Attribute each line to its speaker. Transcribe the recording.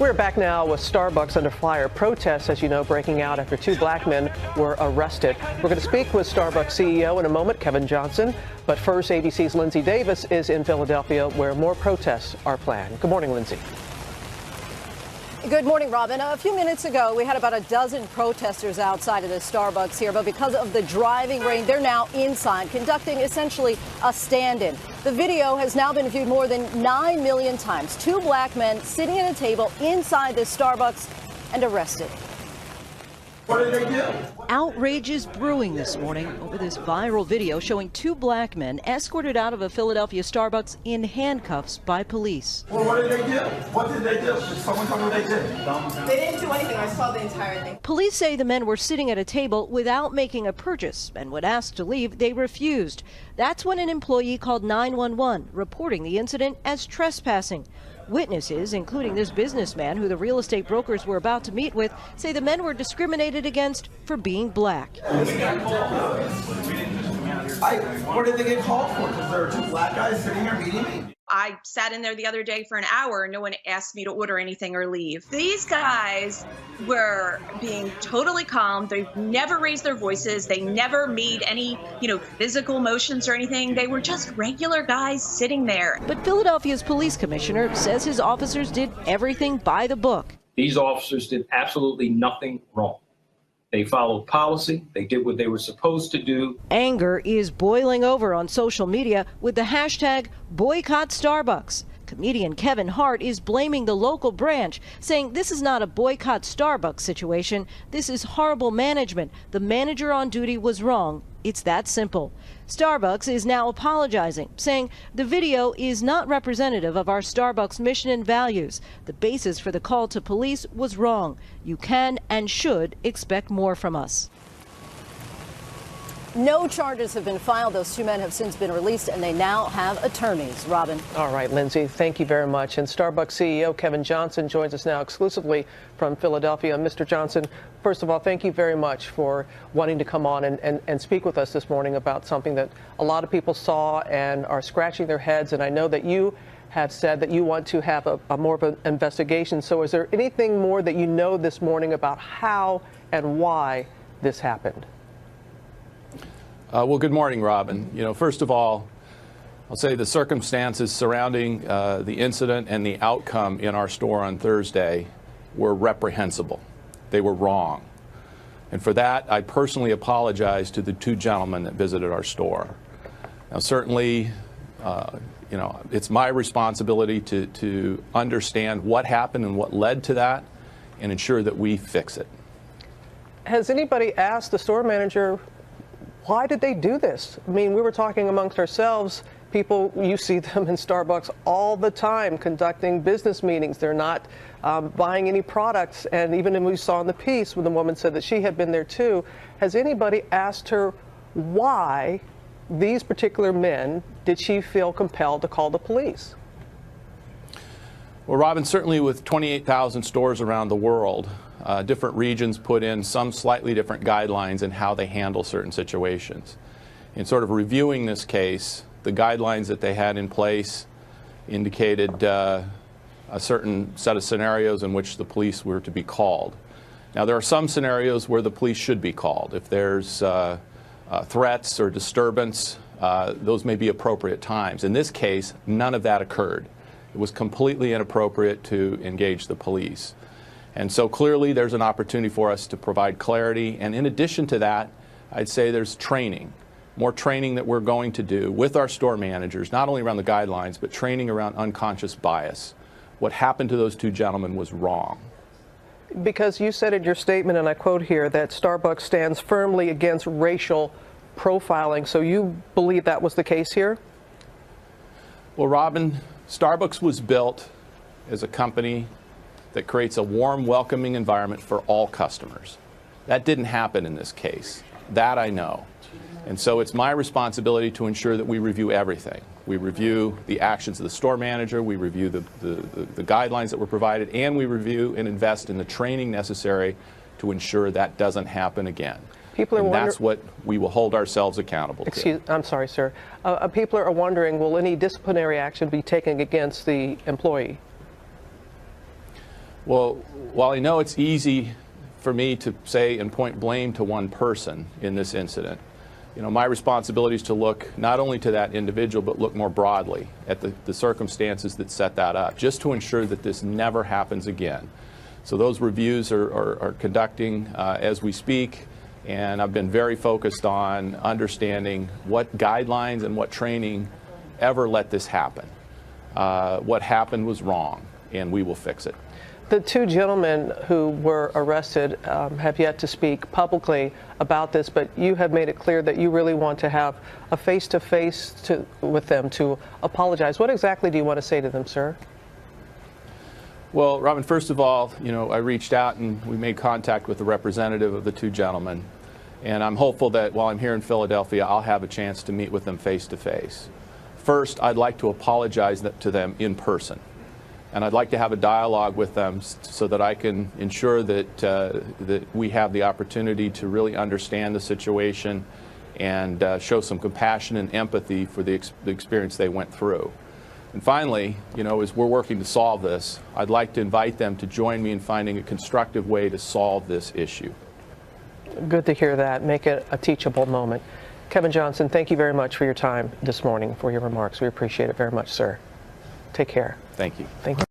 Speaker 1: We're back now with Starbucks under fire. Protests, as you know, breaking out after two black men were arrested. We're going to speak with Starbucks CEO in a moment, Kevin Johnson. But first, ABC's Lindsay Davis is in Philadelphia, where more protests are planned. Good morning, Lindsay.
Speaker 2: Good morning, Robin. A few minutes ago, we had about a dozen protesters outside of the Starbucks here, but because of the driving rain, they're now inside, conducting essentially a stand-in. The video has now been viewed more than 9 million times. Two black men sitting at a table inside the Starbucks and arrested.
Speaker 3: What did they do?
Speaker 4: Outrage is brewing this morning over this viral video showing two black men escorted out of a Philadelphia Starbucks in handcuffs by police.
Speaker 3: Well, what did they do? What did they do? Did someone tell me what they did?
Speaker 5: They didn't do anything. I saw the entire thing.
Speaker 4: Police say the men were sitting at a table without making a purchase, and when asked to leave, they refused. That's when an employee called 911, reporting the incident as trespassing. Witnesses, including this businessman who the real estate brokers were about to meet with, say the men were discriminated against for being black.
Speaker 3: What did they get called for? Because there were two black guys sitting here meeting me.
Speaker 5: I sat in there the other day for an hour and no one asked me to order anything or leave. These guys were being totally calm. They've never raised their voices. They never made any, physical motions or anything. They were just regular guys sitting there.
Speaker 4: But Philadelphia's police commissioner says his officers did everything by the book.
Speaker 6: These officers did absolutely nothing wrong. They followed policy. They did what they were supposed to do.
Speaker 4: Anger is boiling over on social media with the hashtag boycott Starbucks. Comedian Kevin Hart is blaming the local branch, saying this is not a boycott Starbucks situation. This is horrible management. The manager on duty was wrong. It's that simple. Starbucks is now apologizing, saying the video is not representative of our Starbucks mission and values. The basis for the call to police was wrong. You can and should expect more from us.
Speaker 2: No charges have been filed. Those two men have since been released, and they now have attorneys. Robin.
Speaker 1: All right, Lindsay, thank you very much. And Starbucks CEO Kevin Johnson joins us now exclusively from Philadelphia. Mr. Johnson, first of all, thank you very much for wanting to come on and speak with us this morning about something that a lot of people saw and are scratching their heads. And I know that you have said that you want to have a more of an investigation. So is there anything more that you know this morning about how and why this happened?
Speaker 7: Well, good morning, Robin. First of all, I'll say the circumstances surrounding the incident and the outcome in our store on Thursday were reprehensible. They were wrong. And for that, I personally apologize to the two gentlemen that visited our store. Now, certainly, it's my responsibility to understand what happened and what led to that and ensure that we fix it.
Speaker 1: Has anybody asked the store manager, why did they do this? I mean, we were talking amongst ourselves. People, you see them in Starbucks all the time conducting business meetings. They're not buying any products. And even when we saw in the piece when the woman said that she had been there too, has anybody asked her why these particular men did she feel compelled to call the police?
Speaker 7: Well, Robin, certainly with 28,000 stores around the world, different regions put in some slightly different guidelines in how they handle certain situations. In sort of reviewing this case, the guidelines that they had in place indicated a certain set of scenarios in which the police were to be called. Now, there are some scenarios where the police should be called. If there's threats or disturbance, those may be appropriate times. In this case, none of that occurred. It was completely inappropriate to engage the police. And so clearly there's an opportunity for us to provide clarity. And in addition to that, I'd say there's training, more training that we're going to do with our store managers, not only around the guidelines, but training around unconscious bias. What happened to those two gentlemen was wrong.
Speaker 1: Because you said in your statement, and I quote here, that Starbucks stands firmly against racial profiling. So you believe that was the case here?
Speaker 7: Well, Robin, Starbucks was built as a company that creates a warm, welcoming environment for all customers. That didn't happen in this case. That I know. And so it's my responsibility to ensure that we review everything. We review the actions of the store manager, we review the guidelines that were provided, and we review and invest in the training necessary to ensure that doesn't happen again. And that's what we will hold ourselves accountable to.
Speaker 1: I'm sorry, sir. People are wondering, will any disciplinary action be taken against the employee?
Speaker 7: Well, while I know it's easy for me to say and point blame to one person in this incident, my responsibility is to look not only to that individual, but look more broadly at the circumstances that set that up, just to ensure that this never happens again. So those reviews are conducting as we speak, and I've been very focused on understanding what guidelines and what training ever let this happen. What happened was wrong, and we will fix it.
Speaker 1: The two gentlemen who were arrested have yet to speak publicly about this, but you have made it clear that you really want to have a face-to-face with them to apologize. What exactly do you want to say to them, sir?
Speaker 7: Well, Robin, first of all, I reached out and we made contact with the representative of the two gentlemen, and I'm hopeful that while I'm here in Philadelphia, I'll have a chance to meet with them face-to-face. First, I'd like to apologize to them in person. And I'd like to have a dialogue with them so that I can ensure that, that we have the opportunity to really understand the situation and show some compassion and empathy for the experience they went through. And finally, as we're working to solve this, I'd like to invite them to join me in finding a constructive way to solve this issue.
Speaker 1: Good to hear that. Make it a teachable moment. Kevin Johnson, thank you very much for your time this morning, for your remarks. We appreciate it very much, sir. Take care.
Speaker 7: Thank you.
Speaker 1: Thank you.